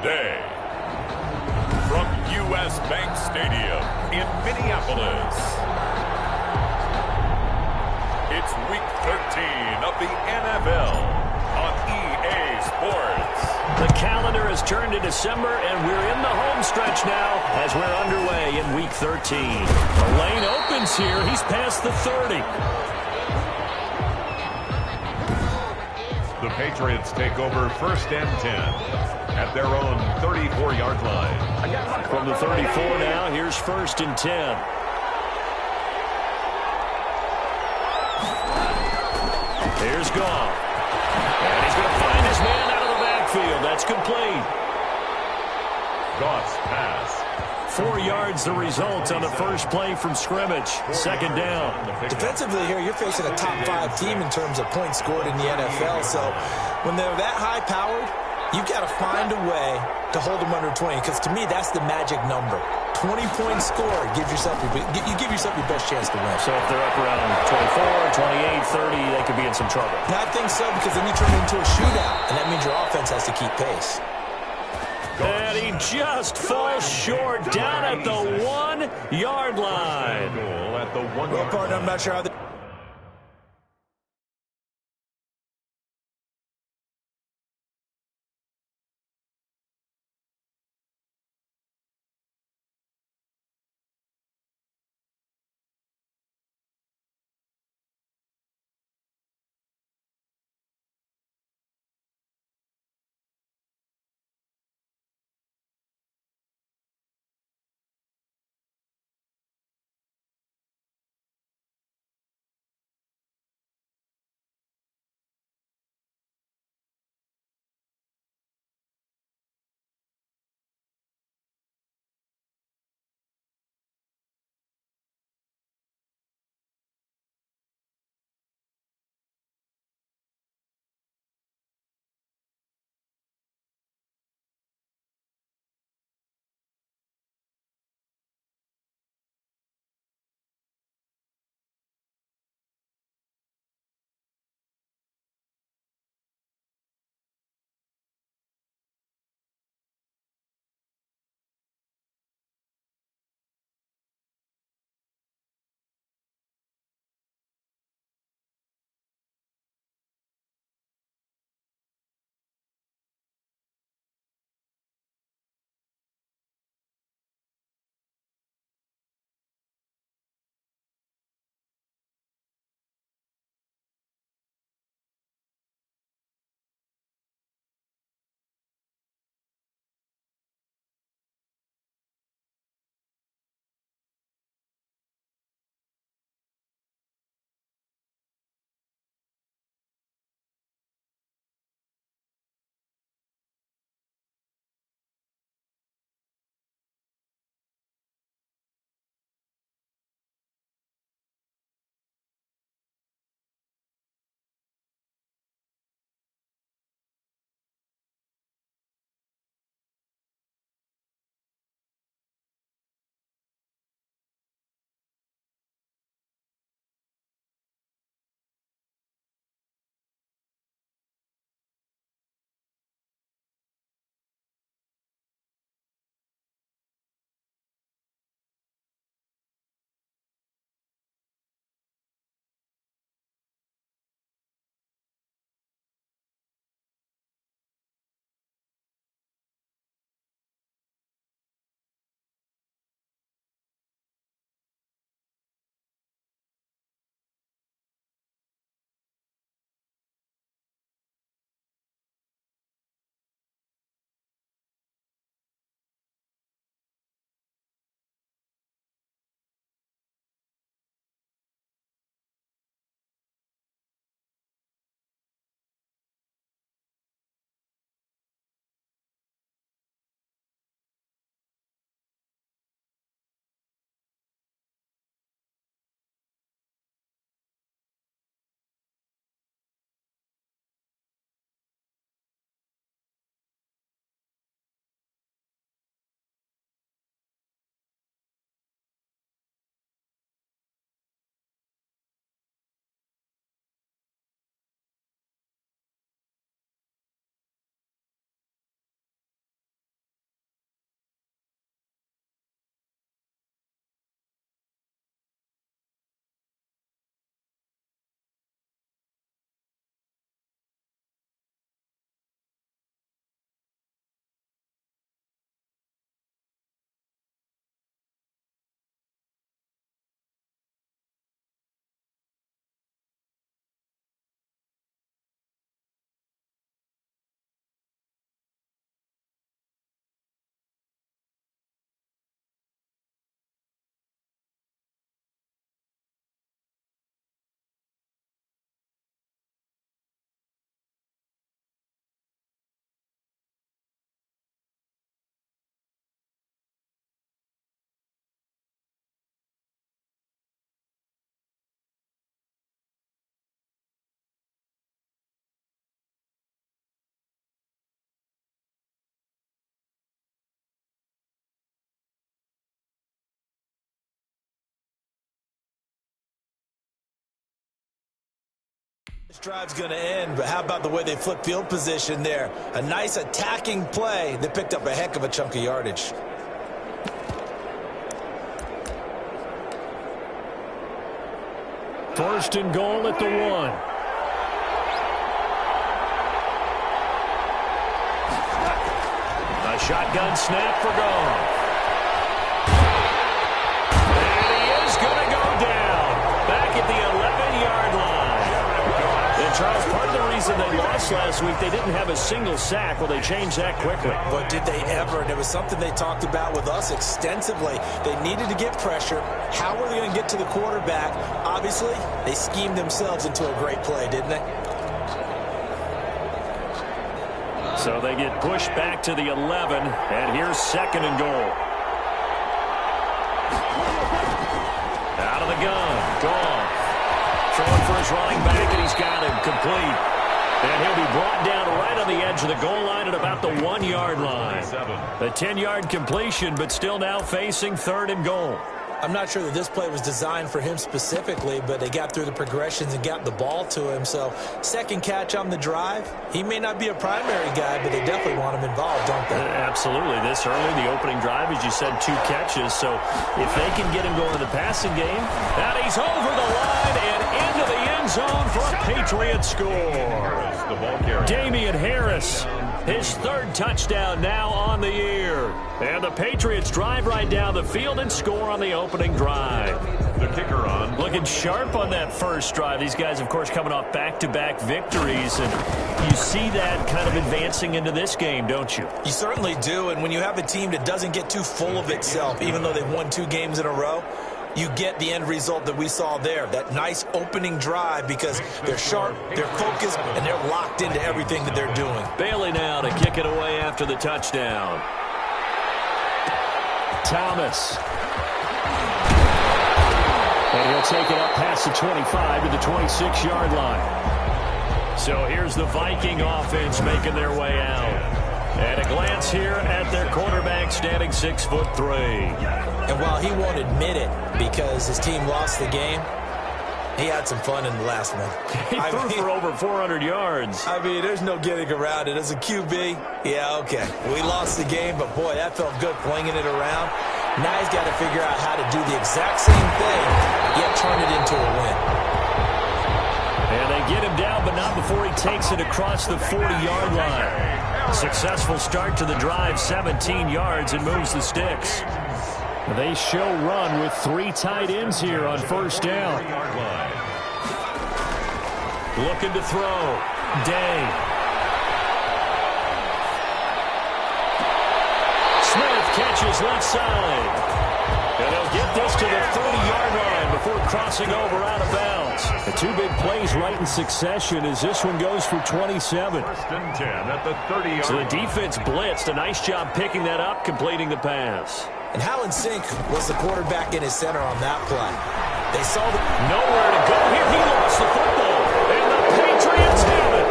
today. From U.S. Bank Stadium in Minneapolis, it's Week 13 of the NFL on EA Sports. The calendar has turned to December, and we're in the home stretch now as we're underway in Week 13. The lane opens here. He's past the 30. The Patriots take over 1st and 10 at their own 34-yard line. From the 34 now, here's 1st and 10. Here's Goff. And he's going to find his man out of the backfield. That's complete. Goff's pass. 4 yards the result on the first play from scrimmage. 2nd down. Defensively here, you're facing a top 5 team in terms of points scored in the NFL. So when they're that high-powered, you've got to find a way to hold them under 20. Because to me, that's the magic number. 20 points scored. You give yourself your best chance to win. So if they're up around 24, 28, 30, they could be in some trouble. I think so, because then you turn it into a shootout, and that means your offense has to keep pace. And he just falls short down at the 1-yard line. Well, partner, I'm not sure how they This drive's going to end, but how about the way they flip field position there? A nice attacking play that picked up a heck of a chunk of yardage. First and goal at the 1. A shotgun snap for Goff. And he is going to go down back at the 11-yard line. And Charles, part of the reason they lost last week, they didn't have a single sack. Well, they changed that quickly. But did they ever? And it was something they talked about with us extensively. They needed to get pressure. How were they going to get to the quarterback? Obviously, they schemed themselves into a great play, didn't they? So they get pushed back to the 11, and here's second and goal. Out of the gun, Goff. Throwing for his running back, and he's got him complete. And he'll be brought down right on the edge of the goal line at about the 1-yard line. A 10-yard completion, but still now facing third and goal. I'm not sure that this play was designed for him specifically, but they got through the progressions and got the ball to him. So second catch on the drive. He may not be a primary guy, but they definitely want him involved, don't they? Absolutely. This early, the opening drive, as you said, 2 catches. So if they can get him going in the passing game, and he's over the line and into the end zone for a Patriot score. Damian Harris, his third touchdown now on the year. And the Patriots drive right down the field and score on the opening drive. The kicker on. Looking sharp on that first drive. These guys, of course, coming off back-to-back victories. And you see that kind of advancing into this game, don't you? You certainly do. And when you have a team that doesn't get too full of itself, even though they've won 2 games in a row, you get the end result that we saw there. That nice opening drive because they're sharp, they're focused, and they're locked into everything that they're doing. Bailey now to kick it away after the touchdown. Thomas. And he'll take it up past the 25 to the 26-yard line. So here's the Viking offense making their way out. And a glance here at their quarterback standing 6'3". And while he won't admit it because his team lost the game, he had some fun in the last one. He threw for over 400 yards. I mean, there's no getting around it. As a QB, yeah, okay. We lost the game, but boy, that felt good flinging it around. Now he's got to figure out how to do the exact same thing, yet turn it into a win. And they get him down, but not before he takes it across the 40-yard line. Successful start to the drive, 17 yards, and moves the sticks. They show run with 3 tight ends here on first down. Looking to throw. Day. Smith catches left side. And they'll get this to the 30-yard line before crossing over out of bounds. The 2 big plays right in succession as this one goes for 27. First and 10 at the 30-yard. So the defense blitzed. A nice job picking that up, completing the pass. And how in sync was the quarterback in his center on that play? They saw the... Nowhere to go here. He lost the football. And the Patriots have it.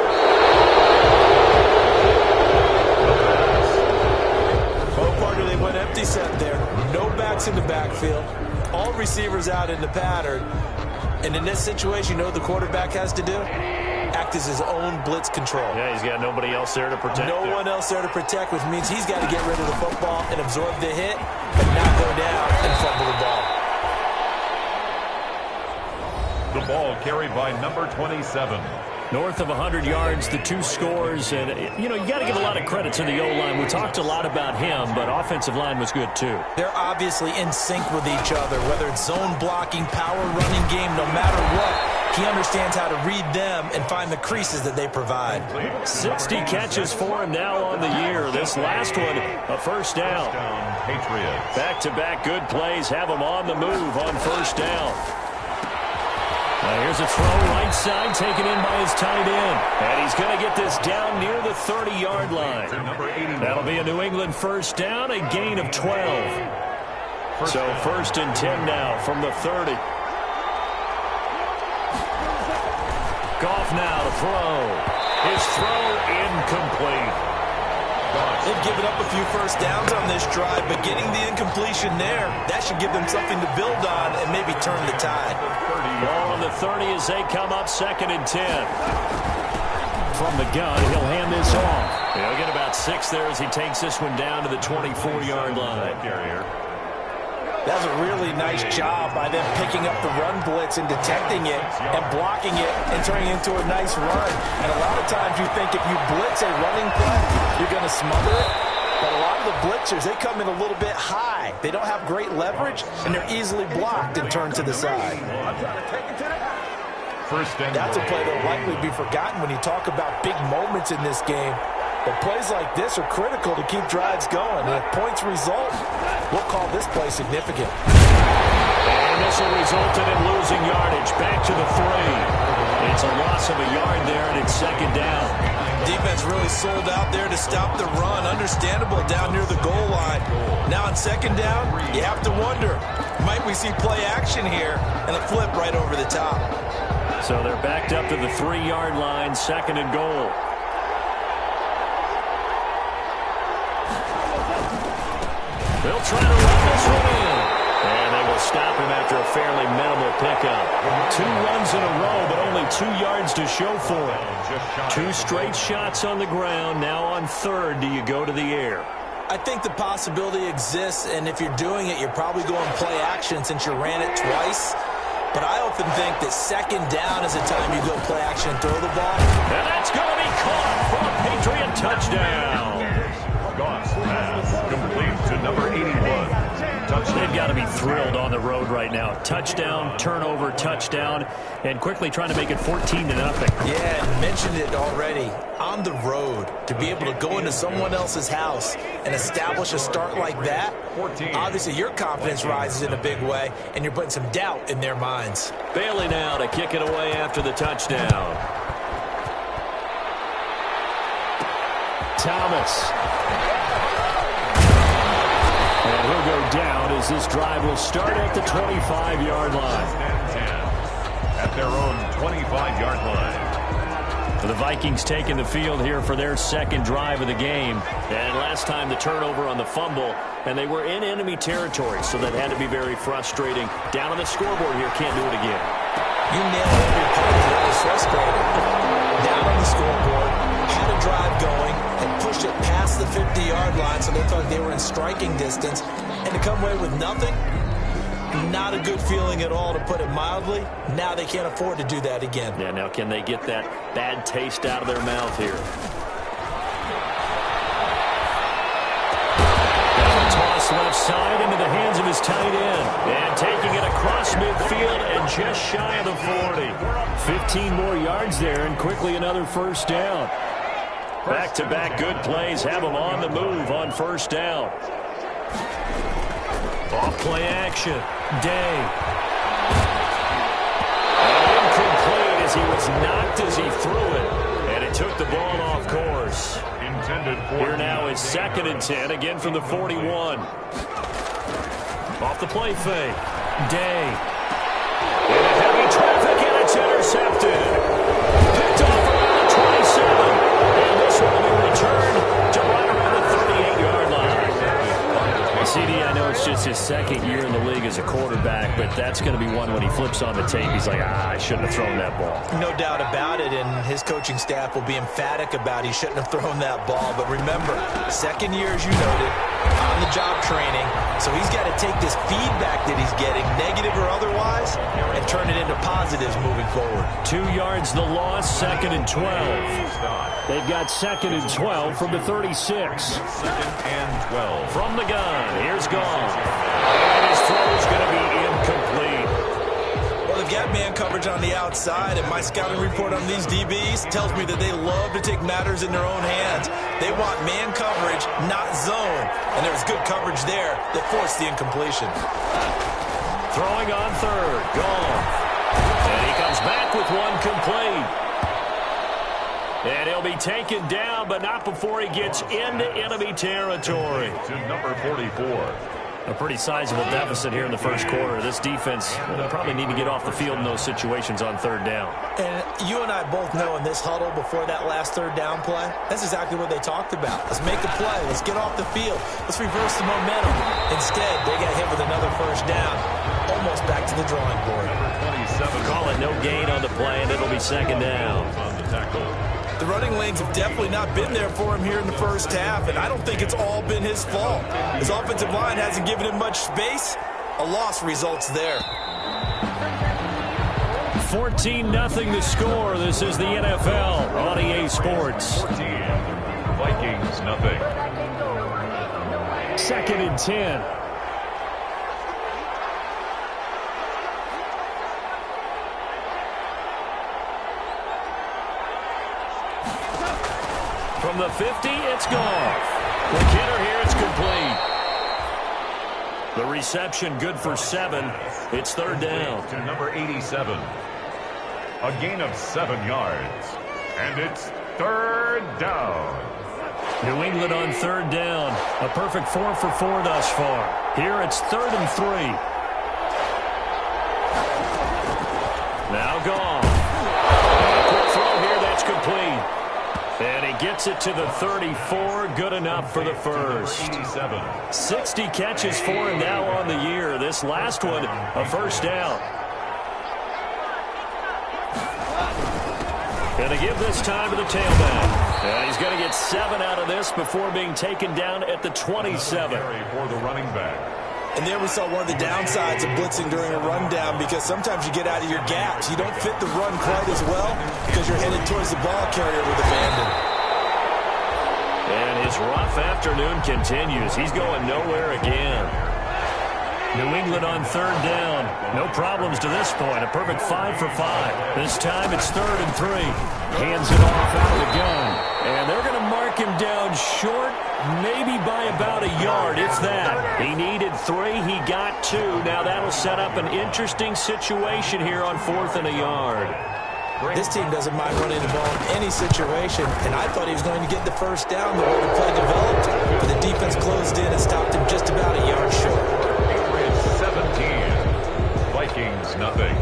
Both party, they went empty set there. No backs in the backfield. All receivers out in the pattern. And in this situation, you know what the quarterback has to do? Act as his own blitz control. Yeah, he's got nobody else there to protect. No one else there to protect, which means he's got to get rid of the football and absorb the hit, but not go down and fumble the ball. The ball carried by number 27. North of 100 yards, the 2 scores. And, you know, you got to give a lot of credit to the O-line. We talked a lot about him, but offensive line was good, too. They're obviously in sync with each other, whether it's zone blocking, power running game, no matter what. He understands how to read them and find the creases that they provide. 60 catches for him now on the year. This last one, a first down. Patriots. Back-to-back good plays have him on the move on first down. Now here's a throw right side taken in by his tight end. And he's going to get this down near the 30-yard line. That'll be a New England first down, a gain of 12. So first and 10 now from the 30. Goff now to throw. His throw incomplete. They've given up a few first downs on this drive, but getting the incompletion there, that should give them something to build on and maybe turn the tide. Ball on the 30 as they come up 2nd and 10. From the gun, he'll hand this off. He'll get about 6 there as he takes this one down to the 24-yard line. That's a really nice job by them picking up the run blitz and detecting it and blocking it and turning it into a nice run. And a lot of times you think if you blitz a running play, you're going to smother it. But a lot of the blitzers, they come in a little bit high. They don't have great leverage, and they're easily blocked and turned to the side. That's a play that will likely be forgotten when you talk about big moments in this game. But plays like this are critical to keep drives going. And if points result, we'll call this play significant. And this will result in losing yardage. Back to the 3. It's a loss of a yard there, and it's 2nd down. Defense really sold out there to stop the run. Understandable down near the goal line. Now on 2nd down, you have to wonder, might we see play action here and a flip right over the top? So they're backed up to the 3-yard line, 2nd and goal. They'll try to run this one in. And they will stop him after a fairly minimal pickup. 2 runs in a row, but only 2 yards to show for it. 2 straight shots on the ground. Now on 3rd, do you go to the air? I think the possibility exists, and if you're doing it, you're probably going play action since you ran it twice. But I often think that 2nd down is the time you go play action and throw the ball. And that's going to be caught for a Patriot touchdown. Complete to number 81. They've got to be thrilled on the road right now. Touchdown, turnover, touchdown, and quickly trying to make it 14-0. Yeah, and mentioned it already. On the road, to be able to go into someone else's house and establish a start like that, obviously your confidence rises in a big way, and you're putting some doubt in their minds. Bailey now to kick it away after the touchdown. Thomas. And he'll go down as this drive will start at the 25-yard line. At their own 25-yard line. The Vikings taking the field here for their 2nd drive of the game. And last time the turnover on the fumble, and they were in enemy territory, so that had to be very frustrating. Down on the scoreboard here, can't do it again. You nailed every part of it. It was frustrating. Down on the scoreboard, had a drive going, and pushed it past the 50-yard line, so they thought they were in striking distance. And to come away with nothing, not a good feeling at all, to put it mildly. Now they can't afford to do that again. Yeah, now can they get that bad taste out of their mouth here? Toss left side into the hands of his tight end. And taking it across midfield and just shy of the 40. 15 more yards there and quickly another 1st down. Back-to-back good plays have them on the move on 1st down. Off play action. Day. Incomplete as he was knocked as he threw it. And it took the ball off course. Here now is 2nd and 10, again from the 41. Off the play fake. Day. In a heavy traffic, and it's intercepted. Picked off around the 27. And this one will be returned to right around the 38-yard line. CD, I know it's just his 2nd year in the league as a quarterback, but that's going to be one when he flips on the tape. He's like, I shouldn't have thrown that ball. No doubt about it, and his coaching staff will be emphatic about he shouldn't have thrown that ball. But remember, 2nd year, as you noted, on-the-job training, so he's got to take this feedback that he's getting, negative or otherwise, and turn it into positives moving forward. 2 yards the loss, 2nd and 12. They've got 2nd and 12 from the 36. 2nd and 12. From the gun, here's Gone. And his throw is going to be incomplete. Well, they've got man coverage on the outside, and my scouting report on these DBs tells me that they love to take matters in their own hands. They want man coverage, not zone. And there was good coverage there that forced the incompletion. Throwing on 3rd, Gone. And he comes back with one complete. And he'll be taken down, but not before he gets into enemy territory. To number 44. A pretty sizable deficit here in the first quarter. This defense will probably need to get off the field in those situations on third down. And you and I both know in this huddle before that last third down play, that's exactly what they talked about. Let's make a play. Let's get off the field. Let's reverse the momentum. Instead, they got hit with another first down, almost back to the drawing board. Call it no gain on the play, and it'll be second down. The running lanes have definitely not been there for him here in the first half, and I don't think it's all been his fault. His offensive line hasn't given him much space. A loss results there. 14-0 the score. This is the NFL on EA Sports. 14. Vikings, nothing. Second and 10. From the 50, it's Goff. McKinnon here, it's complete. The reception good for 7. It's third down. To number 87. A gain of 7 yards. And it's third down. New England on third down. A perfect 4 for 4 thus far. Here it's third and 3. Now Goff. Quick throw here, that's complete. And he gets it to the 34. Good enough for the first. 87. 60 catches for him now on the year. This last one, a first down. Going to give this time to the tailback. And he's going to get 7 out of this before being taken down at the 27. For the running back. And there we saw one of the downsides of blitzing during a rundown, because sometimes you get out of your gaps. You don't fit the run quite as well because you're headed towards the ball carrier with abandon. And his rough afternoon continues. He's going nowhere again. New England on third down. No problems to this point. A perfect 5 for 5. This time it's third and 3. Hands it off out of the gun. And they're going to mark him down short, maybe by about a yard, if that. He needed 3. He got 2. Now that'll set up an interesting situation here on 4th and a yard. This team doesn't mind running the ball in any situation, and I thought he was going to get the first down the way the play developed, but the defense closed in and stopped him just about a yard short. 17. Vikings, nothing.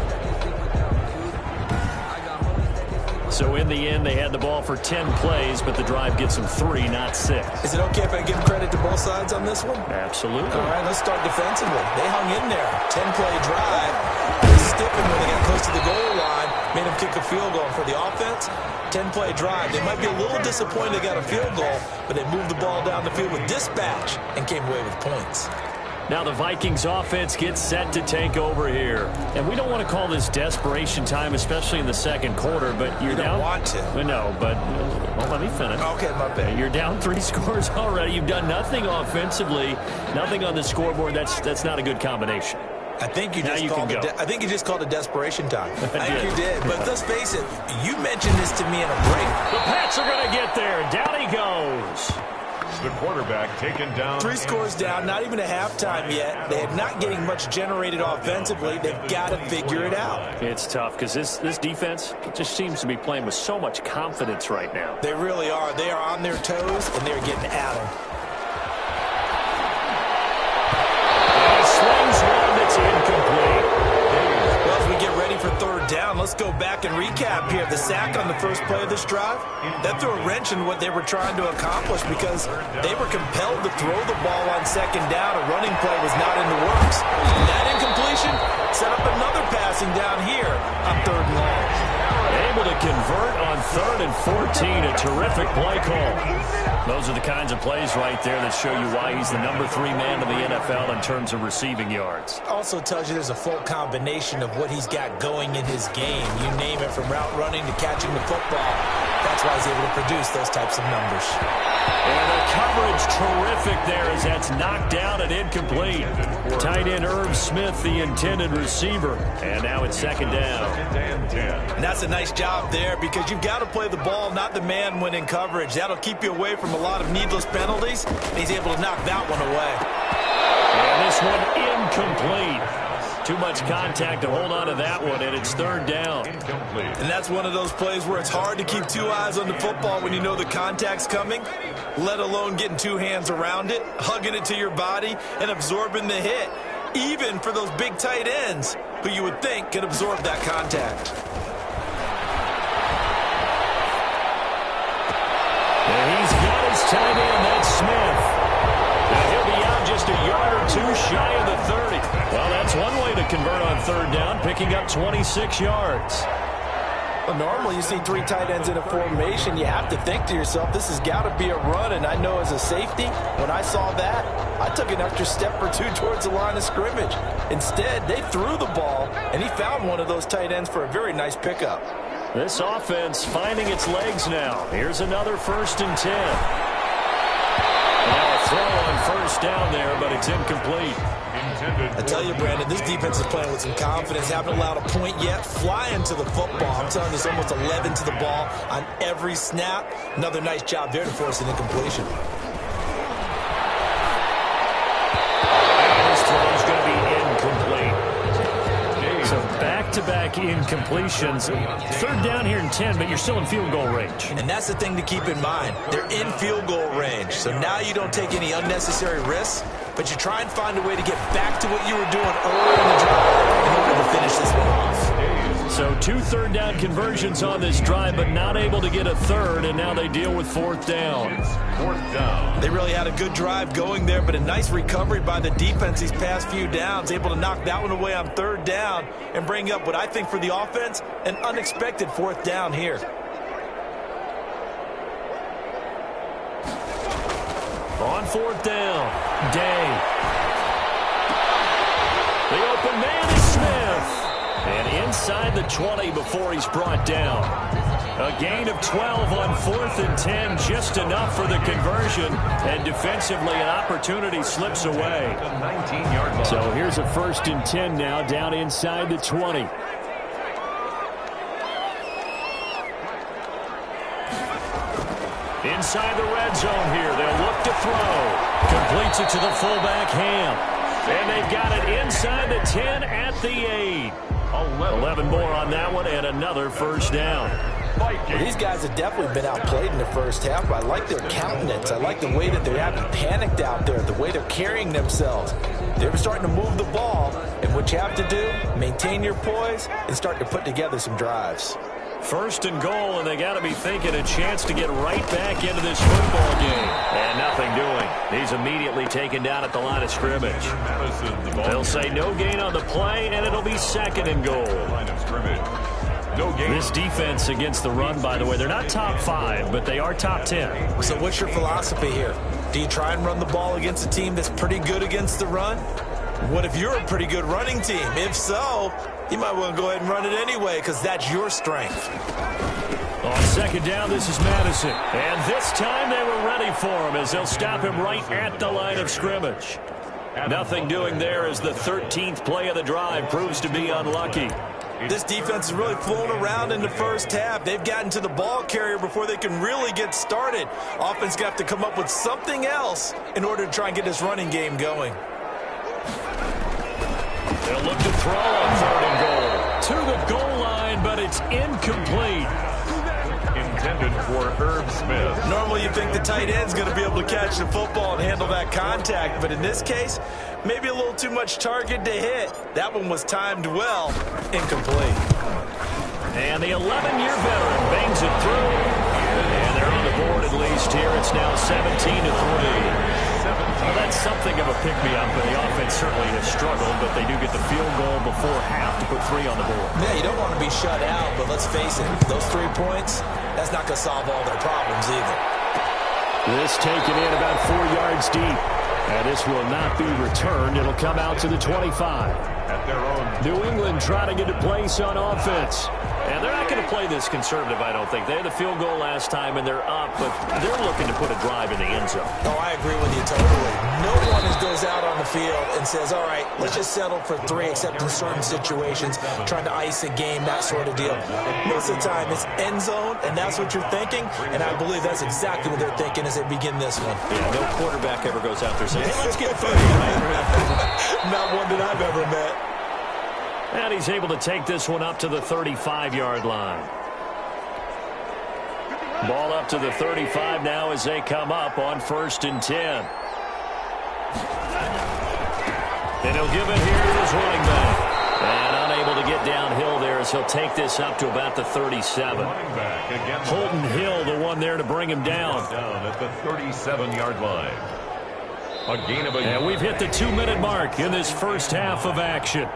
So in the end, they had the ball for 10 plays, but the drive gets them 3, not 6. Is it okay if I give credit to both sides on this one? Absolutely. All right, let's start defensively. They hung in there. 10-play drive. They stiffened when they got close to the goal line. Made them kick a field goal. For the offense, 10-play drive. They might be a little disappointed they got a field goal, but they moved the ball down the field with dispatch and came away with points. Now the Vikings offense gets set to take over here. And we don't want to call this desperation time, especially in the second quarter, but you're down. You don't want to. No, but well, let me finish. Okay, my bad. You're down 3 scores already. You've done nothing offensively, nothing on the scoreboard. That's not a good combination. I think you just called it desperation time. I think you did. But let's face it, you mentioned this to me in a break. The Pats are going to get there. Down he goes. The quarterback taken down. 3 scores down, not even a halftime yet. They're not getting much generated offensively. They've got to figure it out. It's tough because this defense just seems to be playing with so much confidence right now. They really are. They are on their toes, and they're getting at them. And he swings one that's incomplete. Well, as we get ready for third down, let's go back and recap here. The sack on the first play of this drive, that threw a wrench in what they were trying to accomplish because they were compelled to throw the ball on second down. A running play was not in the works. And that incompletion set up another passing down here on third and long. Able to convert on 3rd and 14. A terrific play call. Those are the kinds of plays right there that show you why he's the number 3 man in the NFL in terms of receiving yards. Also tells you there's a full combination of what he's got going in his game. You name it, from route running to catching the football. That's why he's able to produce those types of numbers. And the coverage terrific there as that's knocked down and incomplete. Tight end Irv Smith, the intended receiver. And now it's second down. And that's a nice job there because you've got to play the ball, not the man when in coverage. That'll keep you away from a lot of needless penalties. And he's able to knock that one away. And this one incomplete. Too much contact to hold on to that one, and it's third down. Incomplete. And that's one of those plays where it's hard to keep two eyes on the football when you know the contact's coming, let alone getting two hands around it, hugging it to your body, and absorbing the hit, even for those big tight ends who you would think could absorb that contact. And he's got his tight end, that's Smith. Now he'll be out just a yard or two shy of the 30. Well, that's one way to convert on third down, picking up 26 yards. Well, normally you see three tight ends in a formation. You have to think to yourself, this has got to be a run. And I know as a safety, when I saw that, I took an extra step or two towards the line of scrimmage. Instead, they threw the ball, and he found one of those tight ends for a very nice pickup. This offense finding its legs now. Here's another 1st and 10. Now a throw on first down there, but it's incomplete. I tell you, Brandon, this defense is playing with some confidence. Haven't allowed a point yet. Flying to the football. I'm telling you, it's almost 11 to the ball on every snap. Another nice job there to force an incompletion. And this throw is going to be incomplete. So back-to-back incompletions. Third down here in 10, but you're still in field goal range. And that's the thing to keep in mind. They're in field goal range. So now you don't take any unnecessary risks, but you try and find a way to get back to what you were doing earlier in the drive in order to finish this one off. So 2 third down conversions on this drive, but not able to get a third, and now they deal with fourth down. Fourth down. They really had a good drive going there, but a nice recovery by the defense these past few downs, able to knock that one away on third down and bring up what I think for the offense, an unexpected fourth down here. On fourth down, Day. The open man is Smith. And inside the 20 before he's brought down. A gain of 12 on 4th and 10, just enough for the conversion. And defensively, an opportunity slips away. 19-yard line. So here's a 1st and 10 now, down inside the 20. Inside the red zone here, they'll look to throw. Completes it to the fullback, Ham. And they've got it inside the 10 at the 8. 11 more on that one, and another first down. Well, these guys have definitely been outplayed in the first half, but I like their countenance. I like the way that they haven't panicked out there, the way they're carrying themselves. They're starting to move the ball, and what you have to do, maintain your poise and start to put together some drives. 1st and goal, and they got to be thinking a chance to get right back into this football game. And nothing doing. He's immediately taken down at the line of scrimmage. They'll say no gain on the play, and it'll be 2nd and goal. Line of scrimmage. No gain. This defense against the run, by the way, they're not top 5, but they are top 10. So what's your philosophy here? Do you try and run the ball against a team that's pretty good against the run? What if you're a pretty good running team? If so, you might want to go ahead and run it anyway because that's your strength. On 2nd down, this is Madison. And this time they were ready for him as they'll stop him right at the line of scrimmage. Nothing doing there as the 13th play of the drive proves to be unlucky. This defense is really flown around in the first half. They've gotten to the ball carrier before they can really get started. Offense got to come up with something else in order to try and get this running game going. They'll look to throw on 3rd and goal. To the goal line, but it's incomplete. Intended for Herb Smith. Normally you think the tight end's going to be able to catch the football and handle that contact, but in this case, maybe a little too much target to hit. That one was timed well. Incomplete. And the 11-year veteran bangs it through. And they're on the board at least here. It's now 17-3. Well, that's something of a pick-me-up, but the offense certainly has struggled, but they do get the field goal before half to put 3 on the board. Yeah, you don't want to be shut out, but let's face it, those 3 points, that's not going to solve all their problems either. This taken in about 4 yards deep. And this will not be returned. It'll come out to the 25. At their own. New England trying to get a place on offense. And they're not going to play this conservative, I don't think. They had the field goal last time, and they're up, but they're looking to put a drive in the end zone. Oh, I agree with you totally. No one goes out on the field and says, all right, let's just settle for 3, except in certain situations, trying to ice a game, that sort of deal. Most of the time, it's end zone, and that's what you're thinking, and I believe that's exactly what they're thinking as they begin this one. Yeah, no quarterback ever goes out there saying, hey, let's get 30. Not one that I've ever met. And he's able to take this one up to the 35-yard line. Ball up to the 35 now as they come up on 1st and 10. And he'll give it here to his running back. And unable to get downhill there as he'll take this up to about the 37. Holden Hill, the one there to bring him down. Down at the 37-yard line. A gain of And we've hit the 2-minute mark in this first half of action.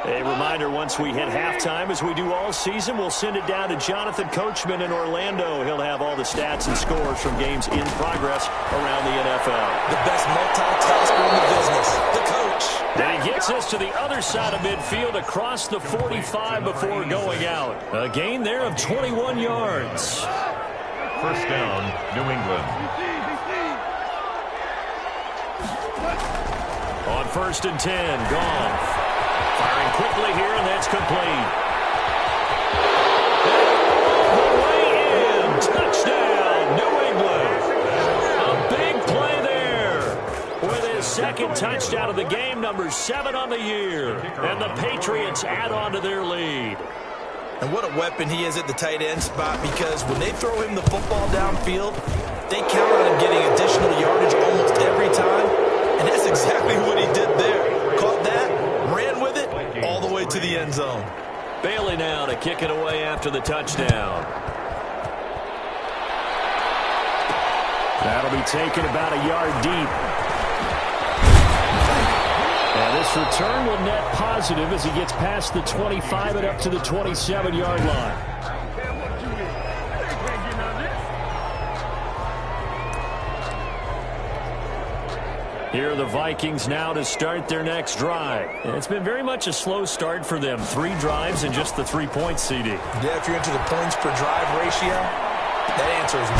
A reminder, once we hit halftime, as we do all season, we'll send it down to Jonathan Coachman in Orlando. He'll have all the stats and scores from games in progress around the NFL. The best multitasker in the business, the coach. And he gets us to the other side of midfield across the 45 before going out. A gain there of 21 yards. First down, New England. On 1st and 10, Goff. Firing quickly here, and that's complete. Way in. Touchdown, New England. A big play there. With his second touchdown of the game, number 7 on the year. And the Patriots add on to their lead. And what a weapon he is at the tight end spot, because when they throw him the football downfield, they count on him getting additional yardage almost every time. And that's exactly what he did there. Caught that, ran with it, all the way to the end zone. Bailey now to kick it away after the touchdown. That'll be taken about a yard deep. And this return will net positive as he gets past the 25 and up to the 27-yard line. Here are the Vikings now to start their next drive. And it's been very much a slow start for them. 3 drives and just the 3 points, CD. Yeah, if you're into the points per drive ratio, that answer is 1.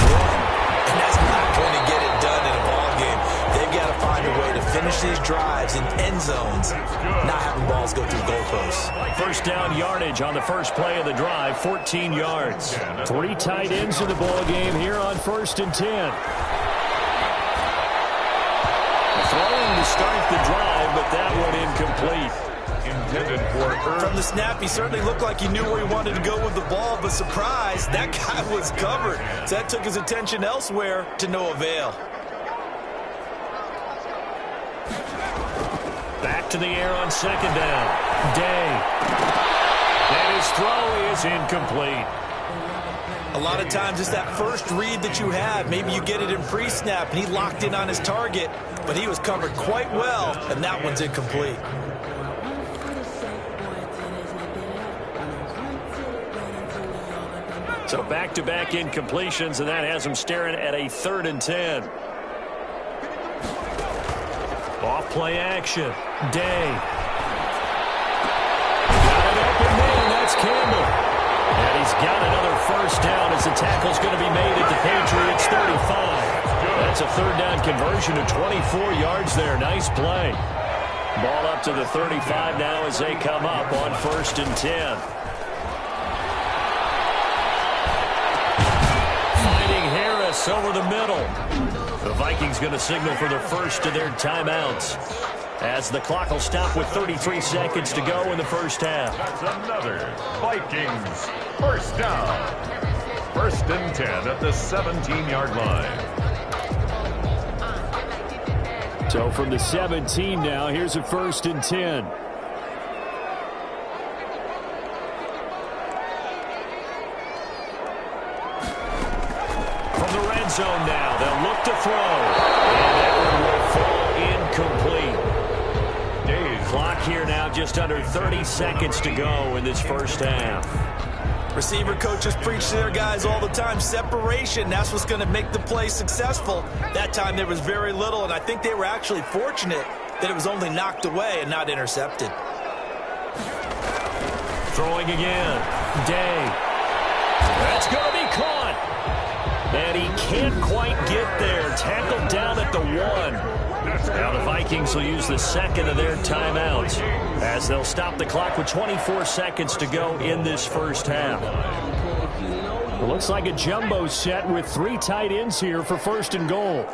And that's not going to get it done in a ball game. They've got to find a way to finish these drives in end zones, not having balls go through goalposts. First down yardage on the first play of the drive, 14 yards. 3 tight ends in the ball game here on 1st and 10. Throwing to start the drive, but that one incomplete. Intended for From the snap, he certainly looked like he knew where he wanted to go with the ball, but surprise, that guy was covered. So that took his attention elsewhere to no avail. Back to the air on 2nd down. Day. And his throw is incomplete. A lot of times it's that first read that you have. Maybe you get it in pre-snap, and he locked in on his target, but he was covered quite well, and that one's incomplete. So back-to-back incompletions, and that has him staring at a 3rd and 10. Off-play action. Day. Got it open man, that's Campbell. And he's got another first down as the tackle's going to be made at the Patriots 35. That's a 3rd down conversion of 24 yards there. Nice play. Ball up to the 35 now as they come up on 1st and 10. Finding Harris over the middle. The Vikings going to signal for the first of their timeouts, as the clock will stop with 33 seconds to go in the first half. That's another Vikings first down. 1st and 10 at the 17-yard line. So from the 17 now, here's a 1st and 10. From the red zone now, they'll look to throw. And that one will fall incomplete. Clock here now, just under 30 seconds to go in this first half. Receiver coaches preach to their guys all the time. Separation, that's what's going to make the play successful. That time there was very little, and I think they were actually fortunate that it was only knocked away and not intercepted. Throwing again. Day. That's going to be caught. And he can't quite get there. Tackled down at the 1. Now the Vikings will use the second of their timeouts, as they'll stop the clock with 24 seconds to go in this first half. It looks like a jumbo set with 3 tight ends here for 1st and goal.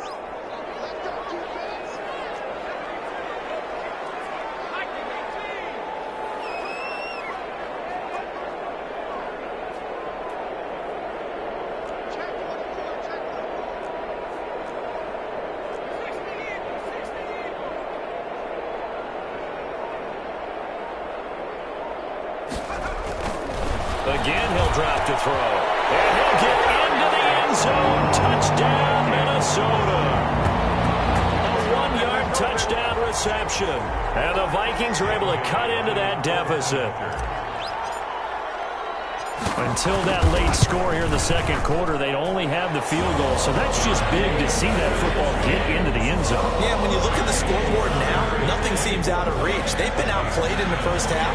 Again, he'll drop to throw. And he'll get into the end zone. Touchdown, Minnesota. A 1-yard touchdown reception. And the Vikings are able to cut into that deficit. Until that late score here in the 2nd quarter, they'd only have the field goal. So that's just big to see that football get into the end zone. Yeah, when you look at the scoreboard now, nothing seems out of reach. They've been outplayed in the first half.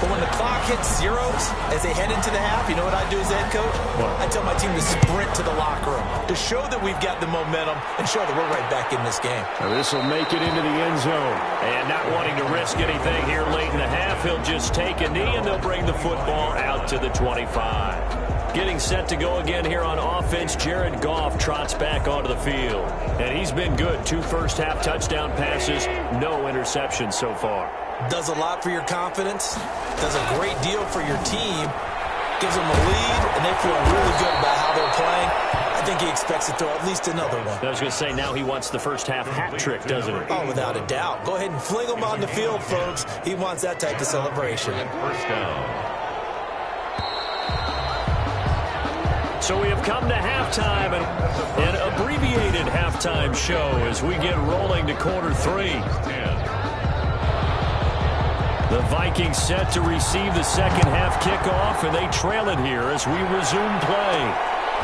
But when the clock hits zeros as they head into the half, you know what I do as head coach? What? I tell my team to sprint to the locker room to show that we've got the momentum and show that we're right back in this game. Now this will make it into the end zone. And not wanting to risk anything here late in the half, he'll just take a knee and they'll bring the football out to the 25. Getting set to go again here on offense, Jared Goff trots back onto the field. And he's been good. 2 first-half touchdown passes, no interceptions so far. Does a lot for your confidence, does a great deal for your team, gives them a lead, and they feel really good about how they're playing. I think he expects to throw at least another one. I was going to say, now he wants the first-half hat trick, doesn't he? Oh, without a doubt. Go ahead and fling him on the field, folks. He wants that type of celebration. First down. So we have come to halftime, and an abbreviated halftime show as we get rolling to quarter 3. The Vikings set to receive the second half kickoff, and they trail it here as we resume play.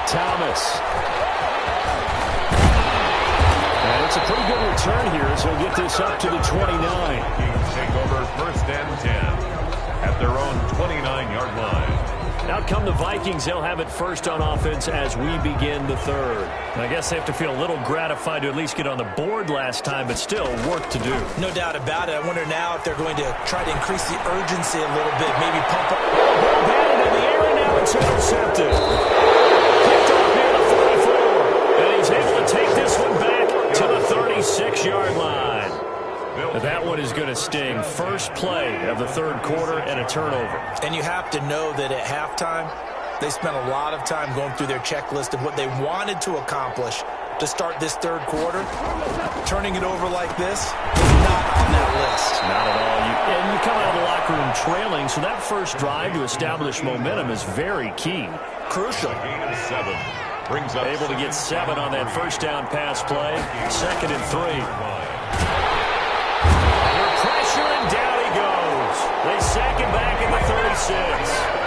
Thomas. And it's a pretty good return here as he'll get this up to the 29. Vikings take over 1st and 10 at their own 29-yard line. Out come the Vikings. They'll have it first on offense as we begin the 3rd. I guess they have to feel a little gratified to at least get on the board last time, but still work to do. No doubt about it. I wonder now if they're going to try to increase the urgency a little bit, maybe pump up. Ball batted in the air, and now it's intercepted. Picked off near the 44, and he's able to take this one back to the 36-yard line. That one is going to sting. First play of the 3rd quarter and a turnover. And you have to know that at halftime, they spent a lot of time going through their checklist of what they wanted to accomplish to start this 3rd quarter. Turning it over like this is not on that list. Not at all. And you come out of the locker room trailing, so that first drive to establish momentum is very key. Crucial. Gain of 7. Brings up Able to get 7 on that first down pass play. 2nd and 3. Pressure, and down he goes. They sack him back in the 36.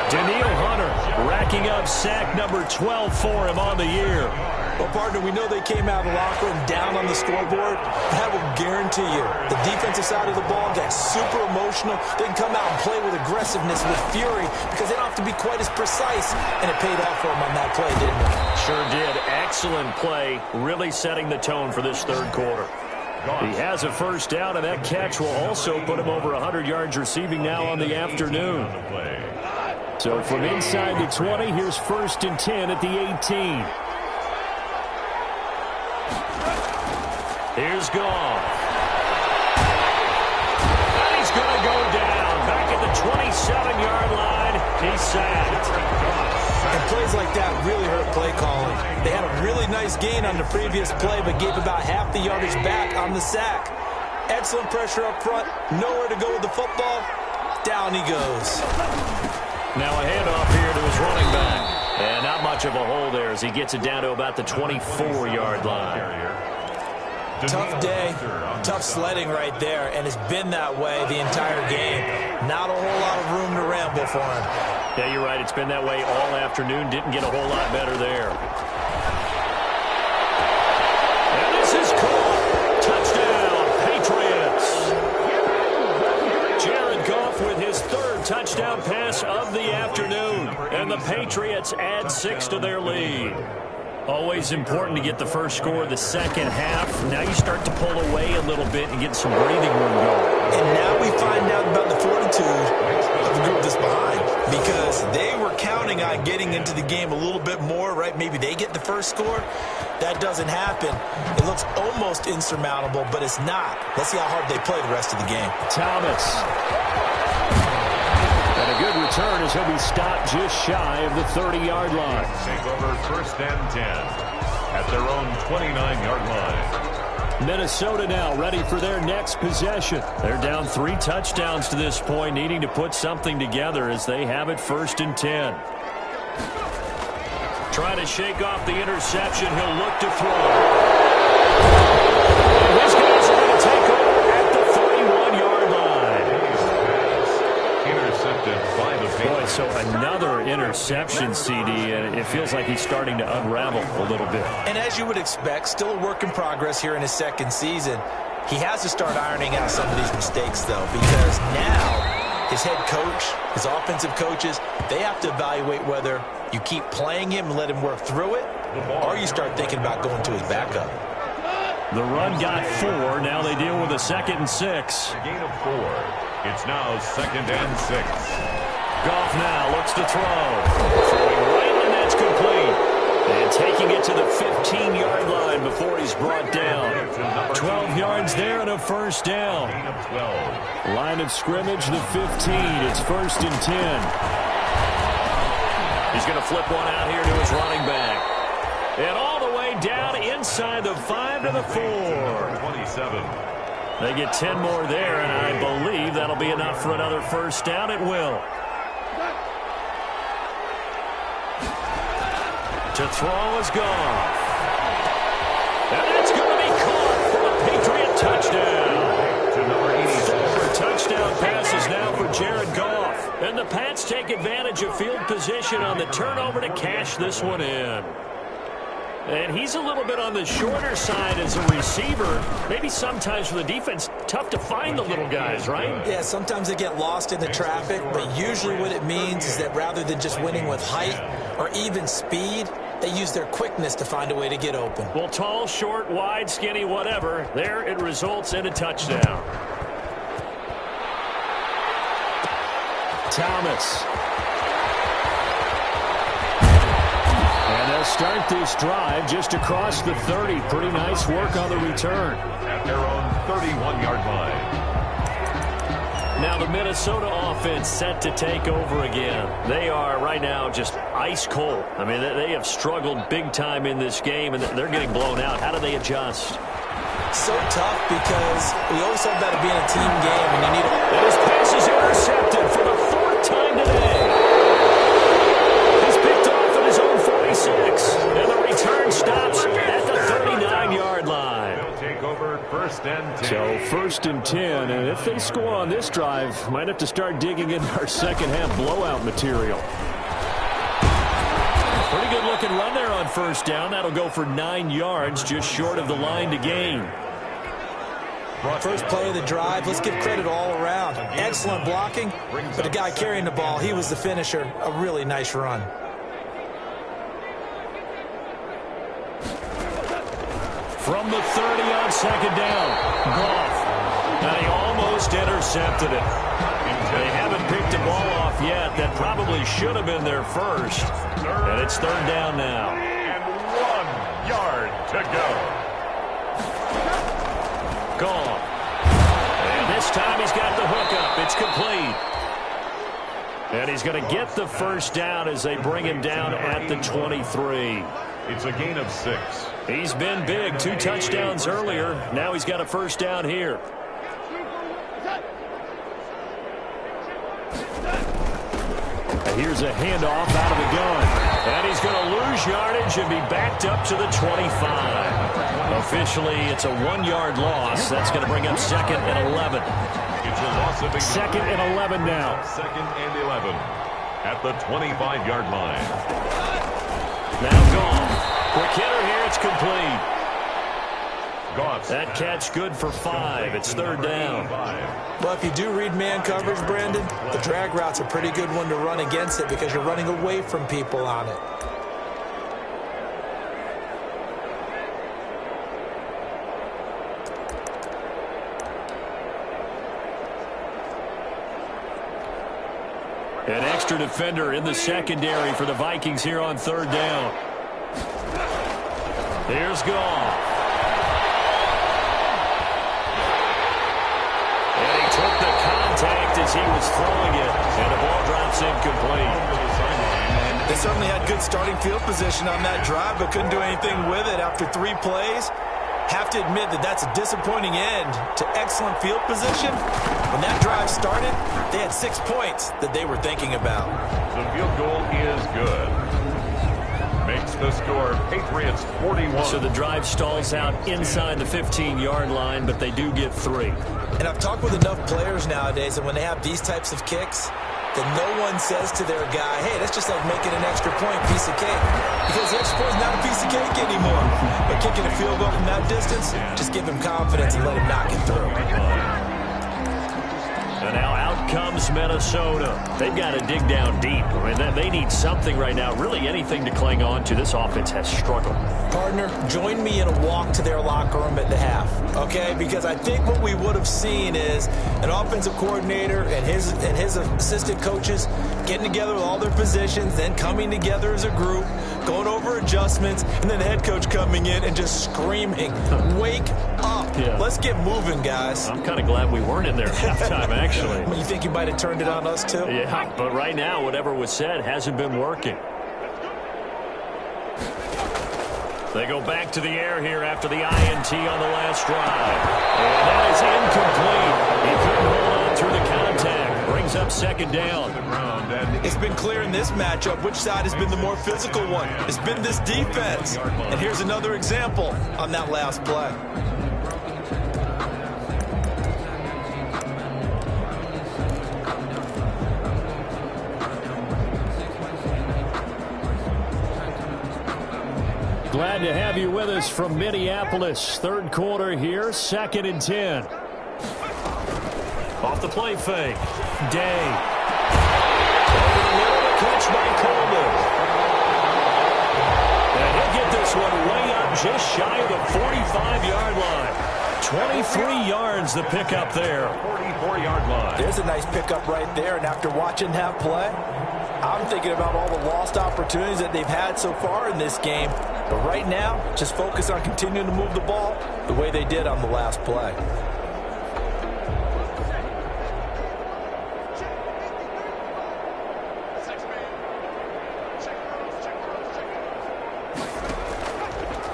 Daniil Hunter racking up sack number 12 for him on the year. Well, partner, we know they came out of the locker room down on the scoreboard. That will guarantee you the defensive side of the ball got super emotional. They can come out and play with aggressiveness, with fury, because they don't have to be quite as precise. And it paid off for them on that play, didn't it? Sure did. Excellent play, really setting the tone for this 3rd quarter. He has a first down, and that catch will also put him over 100 yards receiving now on the afternoon. So from inside the 20, here's 1st and 10 at the 18. Here's Goff. And he's going to go down. Back at the 27-yard line, he's sacked. And plays like that really hurt play calling. They had a really nice gain on the previous play, but gave about half the yardage back on the sack. Excellent pressure up front. Nowhere to go with the football. Down he goes. Now a handoff here to his running back. And not much of a hole there as he gets it down to about the 24-yard line. Tough day, tough sledding right there, and it's been that way the entire game. Not a whole lot of room to ramble for him. Yeah, you're right. It's been that way all afternoon. Didn't get a whole lot better there. And this is caught. Touchdown, Patriots. Jared Goff with his 3rd touchdown pass of the afternoon. And the Patriots add 6 to their lead. Always important to get the first score of the second half. Now you start to pull away a little bit and get some breathing room going. And now we find out about the fortitude of the group that's behind. because they were counting on getting into the game a little bit more, right? Maybe they get the first score. That doesn't happen. It looks almost insurmountable, but it's not. Let's see how hard they play the rest of the game. Thomas. And a good return as he'll be stopped just shy of the 30-yard line. Take over 1st and 10 at their own 29-yard line. Minnesota now ready for their next possession. They're down 3 touchdowns to this point, needing to put something together as they have it 1st and 10. Trying to shake off the interception. He'll look to throw. His guys are going to take over at the 31-yard line. Intercepted by the Patriots. Boy, so another interception, CD, and it feels like he's starting to unravel a little bit. And as you would expect, still a work in progress here in his second season. He has to start ironing out some of these mistakes, though, because now his head coach, his offensive coaches, they have to evaluate whether you keep playing him and let him work through it, or you start thinking about going to his backup. The run got 4. Now they deal with a 2nd and 6. A gain of 4. It's now 2nd and 6. Goff now looks to throw. Throwing right, and that's complete. And taking it to the 15-yard line before he's brought down. 12 yards there and a 1st down. Gain of 12. Line of scrimmage, the 15. It's 1st and 10. He's going to flip one out here to his running back. And all the way down inside the 5 to the 4. 27. They get 10 more there, and I believe that'll be enough for another 1st down. It will. To throw is gone. And that's going to be caught for a Patriot touchdown. To number 86. 4 touchdown passes now for Jared Goff. And the Pats take advantage of field position on the turnover to cash this one in. And he's a little bit on the shorter side as a receiver. Maybe sometimes for the defense, tough to find the little guys, right? Yeah, sometimes they get lost in the traffic, but usually what it means is that rather than just winning with height or even speed, they use their quickness to find a way to get open. Well, tall, short, wide, skinny, whatever, there it results in a touchdown. Thomas. And they'll start this drive just across the 30. Pretty nice work on the return. At their own 31-yard line. Now the Minnesota offense set to take over again. They are right now just ice cold. I mean, they have struggled big time in this game, and they're getting blown out. How do they adjust? So tough because we always talk about it being a team game, and you need a... And his pass is intercepted for the 4th time today. He's picked off at his own 46, and the return stops at the 39-yard line. They'll take over 1st and 10. So 1st and 10, and if they score on this drive, might have to start digging into our second-half blowout material. Pretty good looking run there on 1st down. That'll go for 9 yards, just short of the line to gain. First play of the drive, let's give credit all around. Excellent blocking, but the guy carrying the ball, he was the finisher. A really nice run. From the 30 on 2nd down, Goff. And he almost intercepted it. They haven't picked the ball off yet. That probably should have been their first. And it's 3rd down now. And 1 yard to go. Gone. And this time he's got the hookup. It's complete. And he's going to get the 1st down as they bring him down at the 23. It's a gain of 6. He's been big. 2 touchdowns earlier. Now he's got a 1st down here. And here's a handoff out of the gun. And he's going to lose yardage and be backed up to the 25. Officially, it's a 1-yard loss. That's going to bring up 2nd and 11. It's a loss of 2nd and 11 now. 2nd and 11 at the 25-yard line. Now gone. Quick hitter here. It's complete. Goff. That catch good for 5. It's 3rd down. Well, if you do read man coverage, Brandon, the drag route's a pretty good one to run against it because you're running away from people on it. An extra defender in the secondary for the Vikings here on third down. Here's Goff. And he took the contact as he was throwing it, and the ball drops incomplete. They certainly had good starting field position on that drive, but couldn't do anything with it after 3 plays. Have to admit that that's a disappointing end to excellent field position. When that drive started, they had 6 points that they were thinking about. The field goal is good. Makes the score Patriots 41. So the drive stalls out inside the 15-yard line, but they do get 3. And I've talked with enough players nowadays that when they have these types of kicks, that no one says to their guy, hey, that's just like making an extra point piece of cake. Because the extra point is not a piece of cake anymore. But kicking a field goal from that distance, just give him confidence and let him knock it through. And now out comes Minnesota. They've got to dig down deep. I mean, they need something right now, really anything to cling on to. This offense has struggled. Partner, join me in a walk to their locker room at the half, okay? Because I think what we would have seen is an offensive coordinator and his assistant coaches getting together with all their positions, then coming together as a group, going over adjustments, and then the head coach coming in and just screaming, wake up. Yeah. Let's get moving, guys. I'm kind of glad we weren't in there at halftime, actually. You think you might have turned it on us, too? Yeah, but right now, whatever was said hasn't been working. They go back to the air here after the INT on the last drive. And that is incomplete. He couldn't hold on through the contact. Brings up second down. It's been clear in this matchup which side has been the more physical one. It's been this defense. And here's another example on that last play. Glad to have you with us from Minneapolis. Third quarter here, 2nd and 10. Off the play fake. Day. Over the middle, a catch by Coleman. And he'll get this one way up just shy of the 45-yard line. 23 yards the pickup there. 44-yard line. There's a nice pickup right there, and after watching that play, I'm thinking about all the lost opportunities that they've had so far in this game. But right now, just focus on continuing to move the ball the way they did on the last play.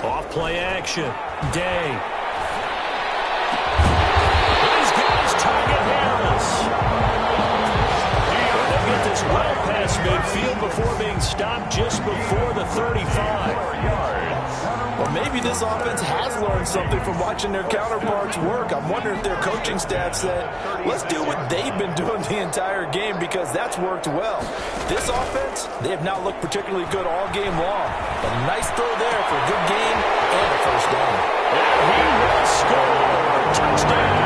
Off play action. Day. These guys target Harris. They'll get this well past midfield before being stopped just before the 35. Well, maybe this offense has learned something from watching their counterparts work. I'm wondering if their coaching staff said, let's do what they've been doing the entire game because that's worked well. This offense, they have not looked particularly good all game long. But a nice throw there for a good gain and a first down. And he will score. Touchdown,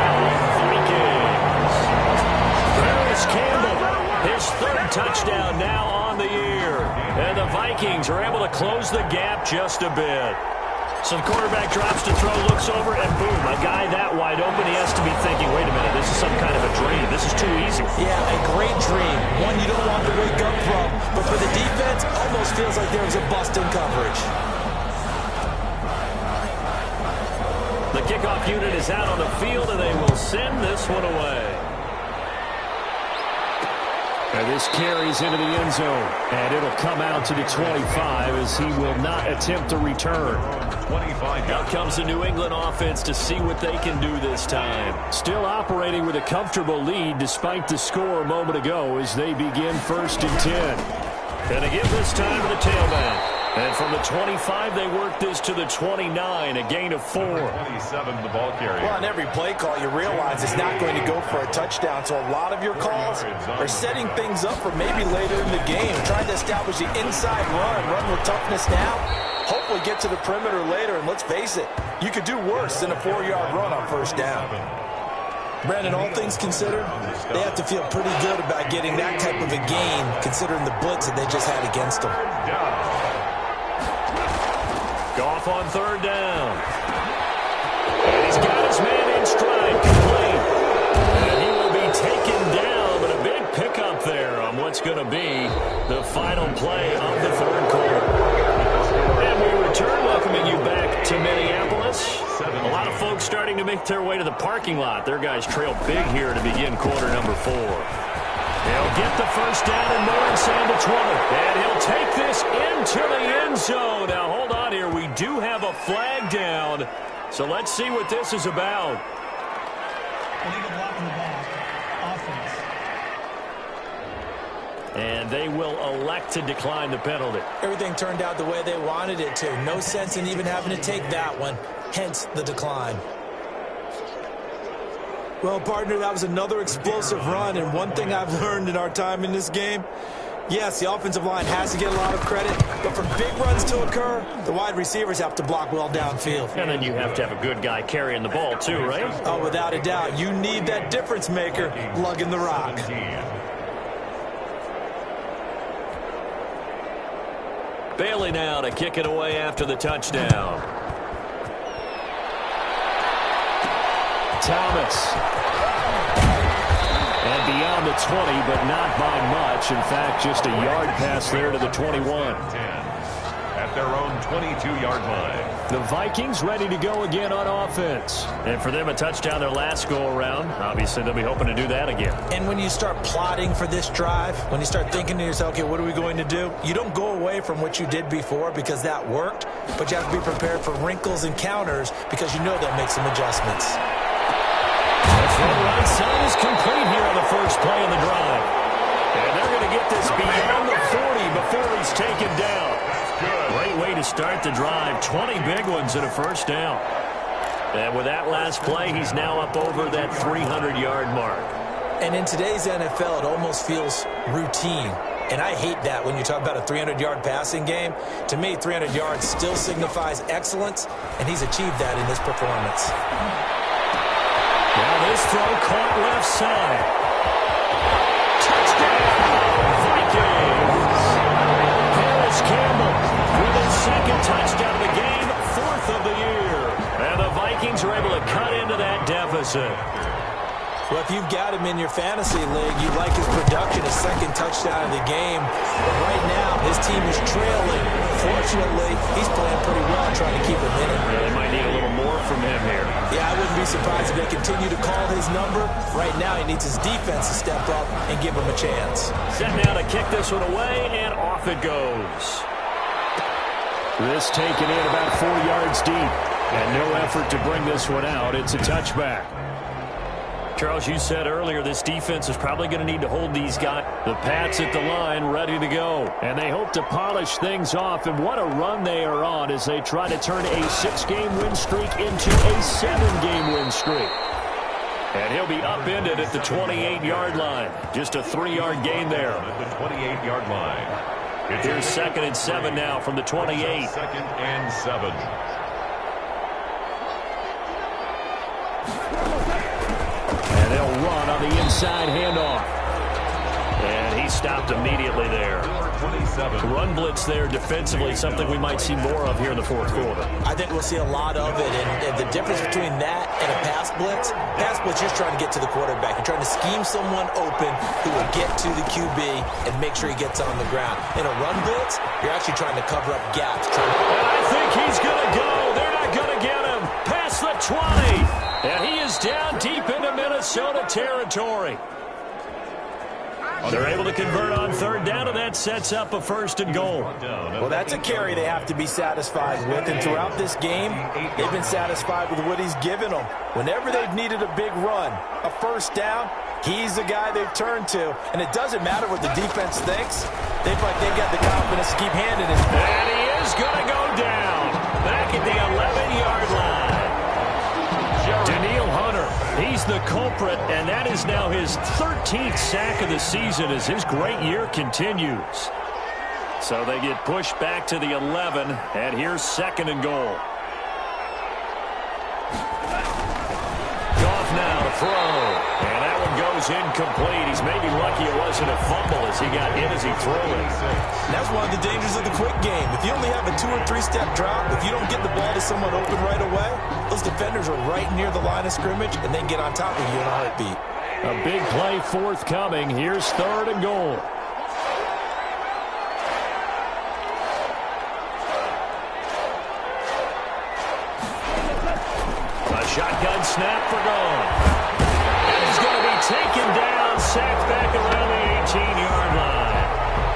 Vikings. Paris Campbell, his 3rd touchdown now on the year. And the Vikings are able to close the gap just a bit. So the quarterback drops to throw, looks over, and boom, a guy that wide open, he has to be thinking, wait a minute, this is some kind of a dream. This is too easy. Yeah, a great dream. One you don't want to wake up from. But for the defense, almost feels like there was a bust in coverage. The kickoff unit is out on the field, and they will send this one away. And this carries into the end zone. And it'll come out to the 25 as he will not attempt to return. 25. Now comes the New England offense to see what they can do this time. Still operating with a comfortable lead despite the score a moment ago as they begin 1st and 10. And they give this time to the tailback. And from the 25, they work this to the 29, a gain of 4. 27, the ball carrier. Well, on every play call, you realize it's not going to go for a touchdown. So a lot of your calls are setting things up for maybe later in the game. Trying to establish the inside run with toughness now. Hopefully get to the perimeter later. And let's face it, you could do worse than a 4-yard run on first down. Brandon, all things considered, they have to feel pretty good about getting that type of a gain, considering the blitz that they just had against them. Goff on 3rd down. And he's got his man in stride, complete. And he will be taken down, but a big pickup there on what's going to be the final play of the third quarter. And we return, welcoming you back to Minneapolis. A lot of folks starting to make their way to the parking lot. Their guys trail big here to begin quarter number 4. He'll get the first down and more inside the 20. And he'll take this into the end zone. Now, hold on here. We do have a flag down. So let's see what this is about. Illegal block in the back. Offense. And they will elect to decline the penalty. Everything turned out the way they wanted it to. No sense in even having to take that one. Hence the decline. Well, partner, that was another explosive run, and one thing I've learned in our time in this game, yes, the offensive line has to get a lot of credit, but for big runs to occur, the wide receivers have to block well downfield. And then you have to have a good guy carrying the ball too, right? Oh, without a doubt. You need that difference maker lugging the rock. Bailey now to kick it away after the touchdown. Thomas. And beyond the 20, but not by much. In fact, just a yard pass there to the 21. At their own 22-yard line. The Vikings ready to go again on offense. And for them, a touchdown their last go-around. Obviously, they'll be hoping to do that again. And when you start plotting for this drive, when you start thinking to yourself, okay, what are we going to do? You don't go away from what you did before because that worked, but you have to be prepared for wrinkles and counters because you know they'll make some adjustments. The right side is complete here on the first play of the drive. And they're going to get this beyond the 40 before he's taken down. Great way to start the drive. 20 big ones and a first down. And with that last play, he's now up over that 300-yard mark. And in today's NFL, it almost feels routine. And I hate that when you talk about a 300-yard passing game. To me, 300 yards still signifies excellence, and he's achieved that in this performance. Now this throw caught left side. Touchdown, Vikings. Harris Campbell with his second touchdown of the game, 4th of the year. And the Vikings are able to cut into that deficit. Well, if you've got him in your fantasy league, you like his production, his second touchdown of the game. But right now, his team is trailing. Fortunately, he's playing pretty well trying to keep him in it. They might need a little more from him here. Yeah, I wouldn't be surprised if they continue to call his number. Right now, he needs his defense to step up and give him a chance. Set now to kick this one away, and off it goes. This taken in about 4 yards deep. And no effort to bring this one out. It's a touchback. Charles, you said earlier this defense is probably going to need to hold these guys. The Pats at the line ready to go. And they hope to polish things off. And what a run they are on as they try to turn a 6-game win streak into a 7-game win streak. And he'll be upended at the 28-yard line. Just a 3-yard gain there. At the 28-yard line. Here's 2nd and 7 now from the 28. 2nd and 7. And they'll run on the inside handoff. And he stopped immediately there. 27. Run blitz there defensively, something we might see more of here in the 4th quarter. I think we'll see a lot of it. And the difference between that and a pass blitz, you're just trying to get to the quarterback. You're trying to scheme someone open who will get to the QB and make sure he gets on the ground. In a run blitz, you're actually trying to cover up gaps. And I think he's going to go. They're not going to get him. Past the 20. And he is down deep into Minnesota territory. They're able to convert on 3rd down, and that sets up a 1st and goal. Well, that's a carry they have to be satisfied with. And throughout this game, they've been satisfied with what he's given them. Whenever they've needed a big run, a 1st down, he's the guy they've turned to. And it doesn't matter what the defense thinks. They feel like they've got the confidence to keep handing it. And he is going to go down back at the 11-yard line. Daniil Hunter, he's the culprit, and that is now his 13th sack of the season as his great year continues. So they get pushed back to the 11, and here's 2nd and goal. Goff now to throw, and that one goes incomplete. He's maybe lucky it wasn't a fumble as he got in as he threw it. That's one of the dangers of the quick game. If you only have a 2- or 3-step drop, if you don't get the ball to someone open right away, those defenders are right near the line of scrimmage, and they get on top of you in a heartbeat. A big play forthcoming. Here's 3rd and goal. A shotgun snap for gone. And he's going to be taken down, sacked back around the 18-yard line.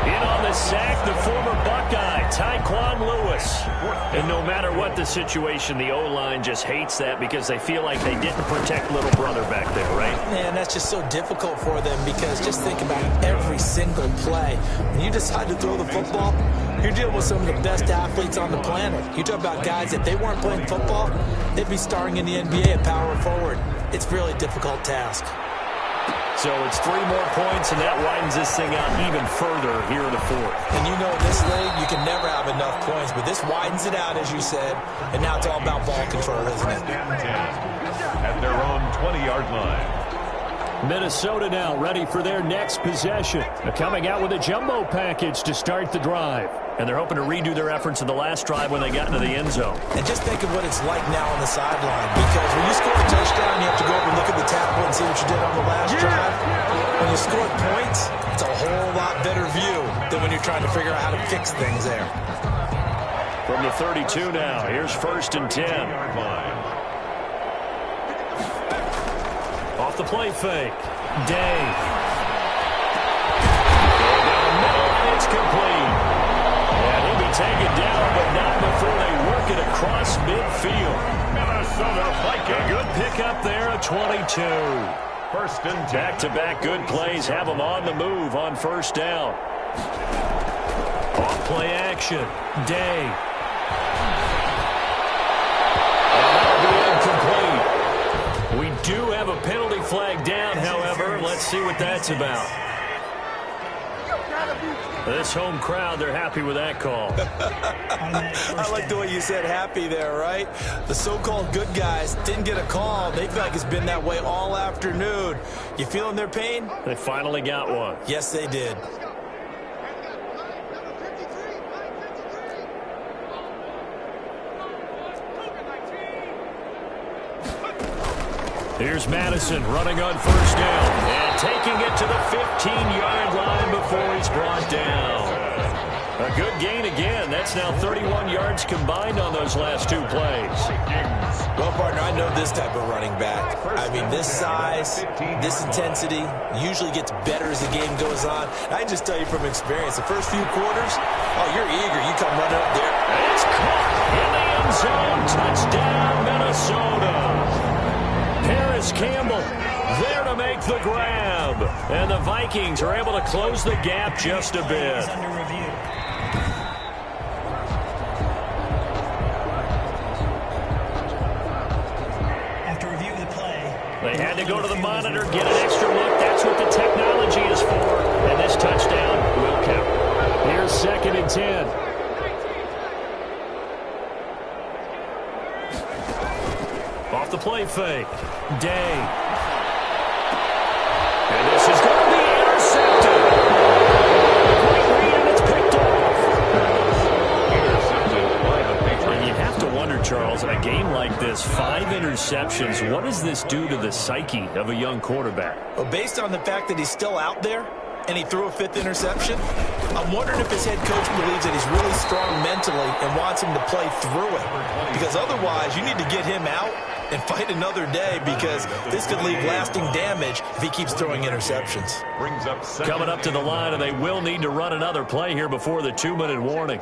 In on the sack, the former Buckeye, Tyquan Lewis. And no matter what the situation, the O-line just hates that because they feel like they didn't protect little brother back there, right? Man, that's just so difficult for them because just think about every single play. When you decide to throw the football, you're dealing with some of the best athletes on the planet. You talk about guys, if they weren't playing football, they'd be starring in the NBA at power forward. It's a really difficult task. So it's 3 more points, and that widens this thing out even further here in the 4th. And you know, in this league, you can never have enough points, but this widens it out, as you said, and now it's all about ball control, isn't it? At their own 20-yard line. Minnesota now ready for their next possession. They're coming out with a jumbo package to start the drive. And they're hoping to redo their efforts in the last drive when they got into the end zone. And just think of what it's like now on the sideline. Because when you score a touchdown, you have to go over and look at the tackle and see what you did on the last drive. When you score points, it's a whole lot better view than when you're trying to figure out how to fix things there. From the 32 now, here's 1st and 10. Off the play fake. Day. It's complete. And he'll be taken down, but not before they work it across midfield. Minnesota Vikings. Good pickup there, a 22. 1st and 10. Back-to-back good plays have them on the move on 1st down. Off play action. Day. And that'll be incomplete. We do have a penalty flag down, however. Let's see what that's about. This home crowd, they're happy with that call. I like the way you said happy there, right? The so-called good guys didn't get a call. They feel like it's been that way all afternoon. You feeling their pain? They finally got one. Yes, they did. Here's Madison running on 1st down and taking it to the 15-yard line before he's brought down. A good gain again. That's now 31 yards combined on those last 2 plays. Well, partner, I know this type of running back. I mean, this size, this intensity usually gets better as the game goes on. I can just tell you from experience, the first few quarters, oh, you're eager. You come running up there. It's caught in the end zone. Touchdown, Minnesota. Harris Campbell there to make the grab. And the Vikings are able to close the gap just a bit. Under review. After review of the play. They had to go to the monitor, get an extra look. That's what the technology is for. And this touchdown will count. Here's 2nd and 10. Off the play fake. Day. And this is going to be intercepted. Great read, and it's picked off. And you have to wonder, Charles, a game like this, 5 interceptions, what does this do to the psyche of a young quarterback? Well, based on the fact that he's still out there and he threw a 5th interception, I'm wondering if his head coach believes that he's really strong mentally and wants him to play through it. Because otherwise, you need to get him out and fight another day because this could leave lasting damage if he keeps throwing interceptions. Coming up to the line, and they will need to run another play here before the 2-minute warning.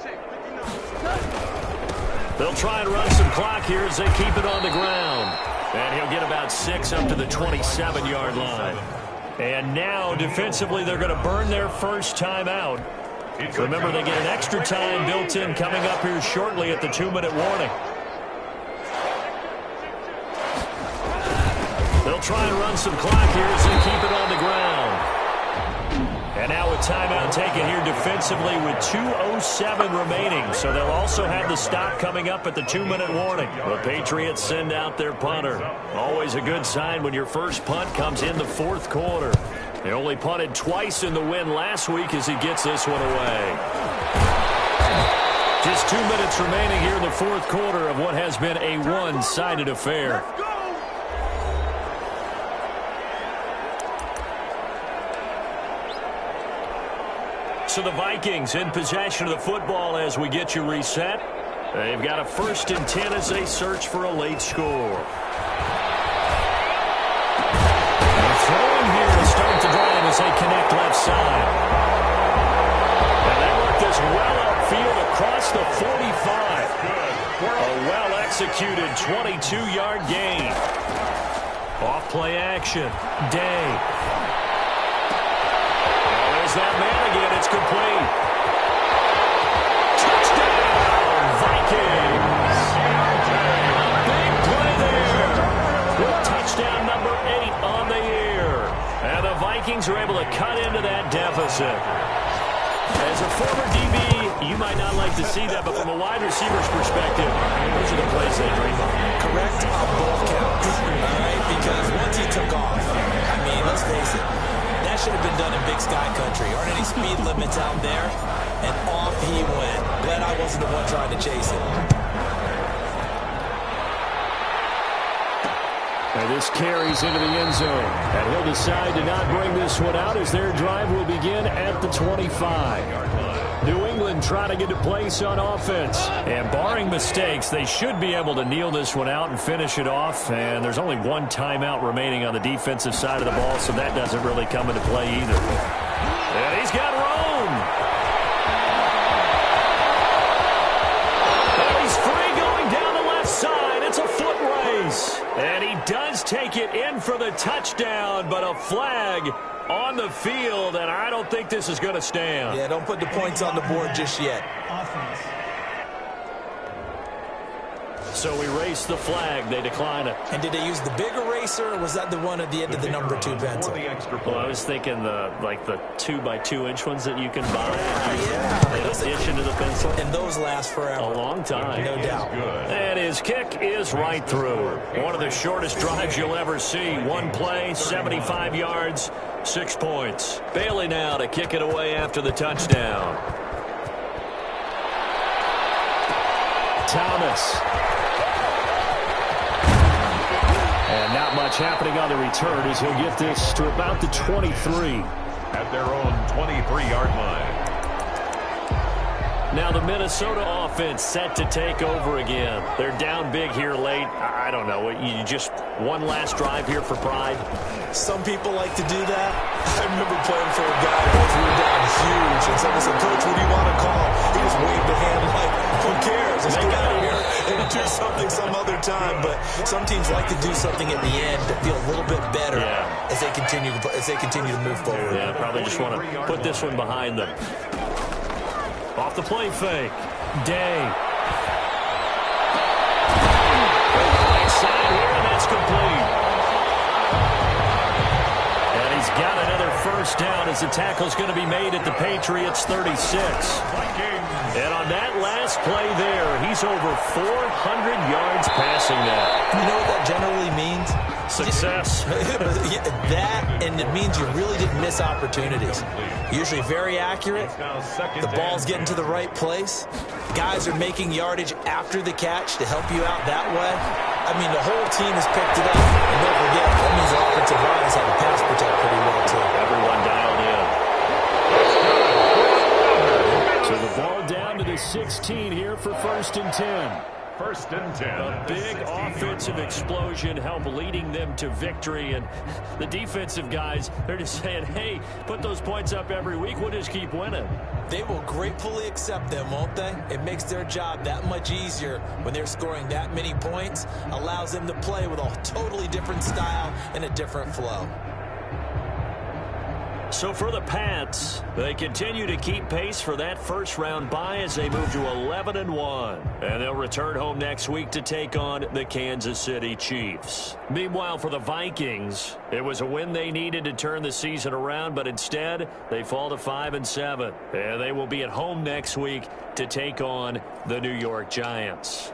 They'll try and run some clock here as they keep it on the ground. And he'll get about 6 up to the 27-yard line. And now, defensively, they're going to burn their first time out. Remember, they get an extra time built in coming up here shortly at the 2-minute warning. They'll try and run some clock here as they keep it on the ground. And now a timeout taken here defensively with 2:07 remaining. So they'll also have the stop coming up at the 2-minute warning. The Patriots send out their punter. Always a good sign when your first punt comes in the 4th quarter. They only punted twice in the win last week as he gets this one away. Just 2 minutes remaining here in the 4th quarter of what has been a one-sided affair. So the Vikings in possession of the football as we get you reset. They've got a 1st and 10 as they search for a late score. They're throwing here to start the drive as they connect left side. And they work this well upfield across the 45. A well-executed 22-yard gain. Off-play action. Day. Well, there's that man again. It's complete. Touchdown, Vikings. Big play there. With touchdown number 8 on the year. And the Vikings are able to cut into that deficit. As a former DB, you might not like to see that, but from a wide receiver's perspective, those are the plays they dream of. Correct on both counts, all right? Because once he took off, I mean, let's face it, that should have been done in Big Sky Country. Aren't any speed limits out there? And off he went. Glad I wasn't the one trying to chase it. And this carries into the end zone. And he'll decide to not bring this one out as their drive will begin at the 25. New England trying to get a place on offense. And barring mistakes, they should be able to kneel this one out and finish it off. And there's only one timeout remaining on the defensive side of the ball, so that doesn't really come into play either. And he's got Rome. And he's free going down the left side. It's a foot race. And he does take it in for the touchdown, but a flag on the field, and I don't think this is going to stand. Yeah, don't put the points on the board just yet. Offense. So we race the flag. They decline it. And did they use the big eraser, or was that the one at the end of the number 2 pencil? Well, I was thinking the 2x2-inch ones that you can buy. Yeah. Addition to the pencil. And those last forever. A long time. No doubt. And his kick is right through. One of the shortest drives you'll ever see. One play, 75 yards, 6 points. Bailey now to kick it away after the touchdown. Thomas. And not much happening on the return as he'll get this to about the 23. At their own 23-yard line. Now the Minnesota offense set to take over again. They're down big here late. I don't know. You just one last drive here for pride? Some people like to do that. I remember playing for a guy who was down huge, and someone said, "Coach, what do you want to call?" He just waved a hand like, "Who cares? Let's get out of here and do something some other time." But some teams like to do something at the end to feel a little bit better as they continue to move forward. Yeah, probably just want to put this one behind them. Off the play fake. Day. Right side here, and that's complete. And he's got another first down as the tackle's going to be made at the Patriots' 36. And on that last play there, he's over 400 yards passing that. You know what that generally means? Success. That, and it means you really didn't miss opportunities. Usually very accurate. The ball's getting to the right place. Guys are making yardage after the catch to help you out that way. I mean, the whole team has picked it up. And don't forget, that means the offensive line has had to pass protect pretty well, too. Everyone dialed in. So the ball down to the 16 here for 1st and 10. 1st and 10. A big offensive explosion helped leading them to victory. And the defensive guys, they're just saying, hey, put those points up every week. We'll just keep winning. They will gratefully accept them, won't they? It makes their job that much easier when they're scoring that many points. Allows them to play with a totally different style and a different flow. So for the Pats, they continue to keep pace for that first-round bye as they move to 11-1. And they'll return home next week to take on the Kansas City Chiefs. Meanwhile, for the Vikings, it was a win they needed to turn the season around, but instead, they fall to 5-7. And they will be at home next week to take on the New York Giants.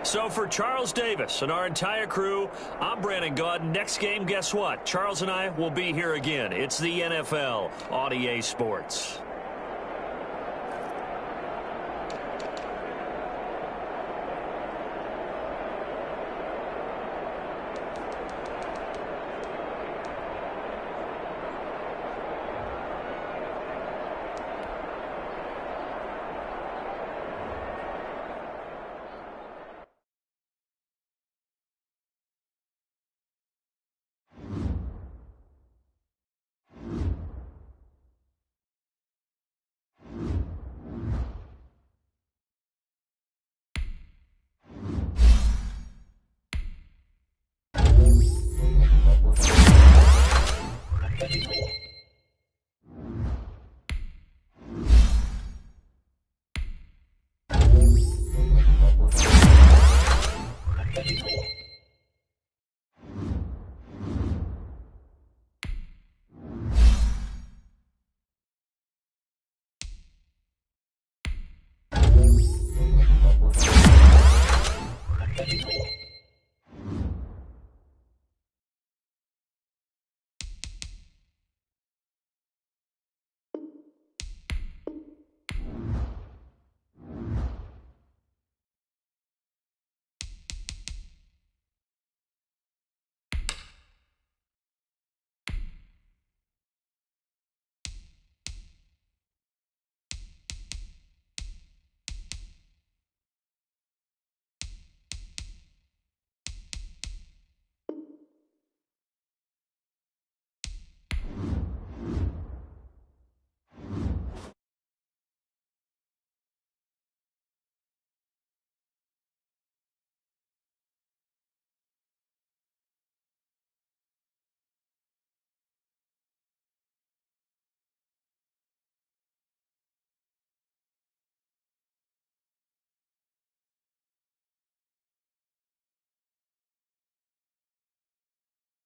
So for Charles Davis and our entire crew, I'm Brandon Gaudin. Next game, guess what? Charles and I will be here again. It's the NFL on EA Sports.